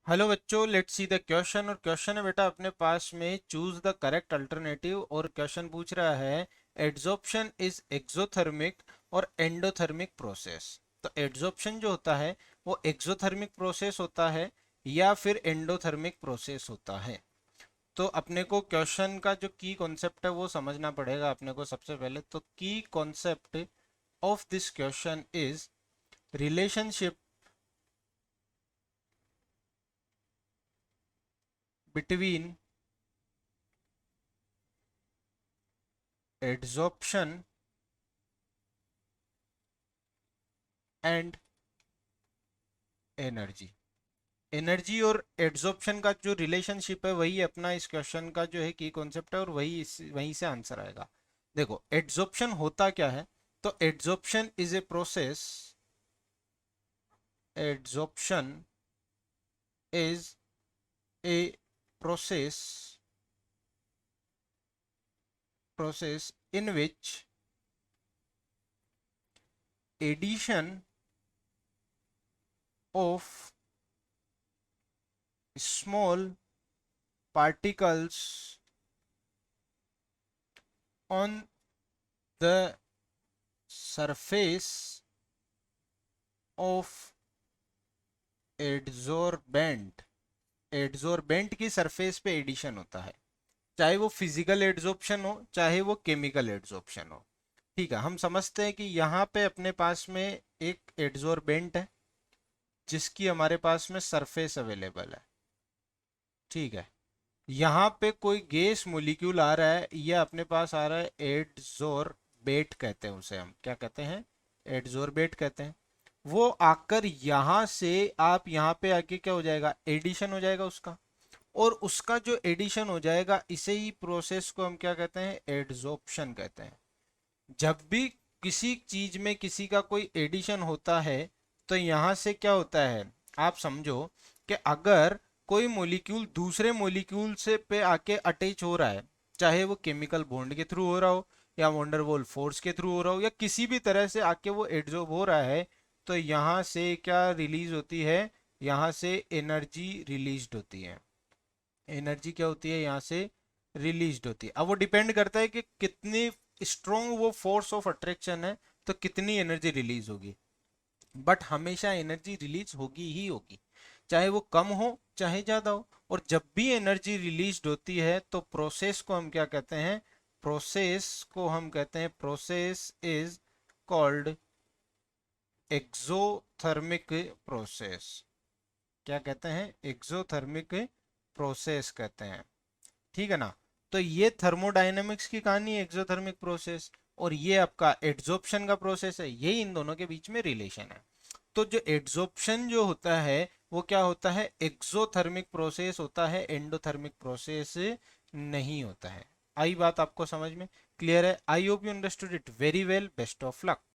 Hello बच्चों, let's see the question. और question है बेटा अपने पास में, चूज द करेक्ट अल्टरनेटिव। और क्वेश्चन पूछ रहा है एड्सॉर्प्शन इज एक्सोथर्मिक और एंडोथर्मिक प्रोसेस। तो एड्सॉर्प्शन जो होता है वो एक्सोथर्मिक प्रोसेस होता है या फिर एंडोथर्मिक प्रोसेस होता है। तो अपने को क्वेश्चन का जो की कॉन्सेप्ट है वो समझना पड़ेगा अपने को सबसे पहले। तो की concept of this question is relationship between adsorption and energy. Energy और एड्सॉर्प्शन का जो रिलेशनशिप है वही अपना इस क्वेश्चन का जो है की कॉन्सेप्ट है, और वहीं से आंसर आएगा। देखो एड्सॉर्प्शन होता क्या है। तो adsorption is a process, adsorption is a process process in which edition of small particles on the surface of adsorbent, एड्सोर्बेंट की सरफेस पे एडिशन होता है। चाहे वो फिजिकल एड्सॉर्प्शन हो चाहे वो केमिकल एड्सॉर्प्शन हो। ठीक है, हम समझते हैं कि यहाँ पे अपने पास में एक एड्सोर्बेंट है जिसकी हमारे पास में सरफेस अवेलेबल है। ठीक है, यहाँ पे कोई गैस मोलिक्यूल आ रहा है, ये अपने पास आ रहा है एड्सोर्बेट कहते हैं उसे। हम क्या कहते हैं? एड्सोर्बेट कहते हैं। वो आकर यहाँ से आप यहाँ पे आके क्या हो जाएगा? एडिशन हो जाएगा उसका। और उसका जो एडिशन हो जाएगा इसे ही प्रोसेस को हम क्या कहते हैं? एड्सॉर्प्शन कहते हैं। जब भी किसी चीज में किसी का कोई एडिशन होता है तो यहाँ से क्या होता है, आप समझो कि अगर कोई मॉलिक्यूल दूसरे मॉलिक्यूल से पे आके अटैच हो रहा है, चाहे वो केमिकल बॉन्ड के थ्रू हो रहा हो या वंडरवॉल फोर्स के थ्रू हो रहा हो या किसी भी तरह से आके वो एड्सॉर्ब हो रहा है, तो यहाँ से क्या रिलीज होती है? यहाँ से एनर्जी रिलीज होती है। एनर्जी क्या होती है? यहाँ से रिलीज होती है। अब वो डिपेंड करता है कि कितनी स्ट्रॉन्ग वो फोर्स ऑफ अट्रैक्शन है, तो कितनी एनर्जी रिलीज होगी। बट हमेशा एनर्जी रिलीज होगी ही होगी, चाहे वो कम हो चाहे ज्यादा हो। और जब भी एनर्जी रिलीज होती है तो प्रोसेस को हम क्या कहते हैं? Process is called exothermic process. क्या कहते हैं? एक्सोथर्मिक प्रोसेस कहते हैं। ठीक है ना? तो ये थर्मोडायनेमिक्स की कहानी है, एक्सोथर्मिक प्रोसेस। और ये आपका एड्सॉर्प्शन का प्रोसेस है, यही इन दोनों के बीच में रिलेशन है। तो जो एड्सॉर्प्शन जो होता है वो क्या होता है? एक्सोथर्मिक प्रोसेस होता है, एंडोथर्मिक प्रोसेस नहीं होता है। आई बात आपको समझ में? क्लियर है? I hope you understood it very well. Best of luck.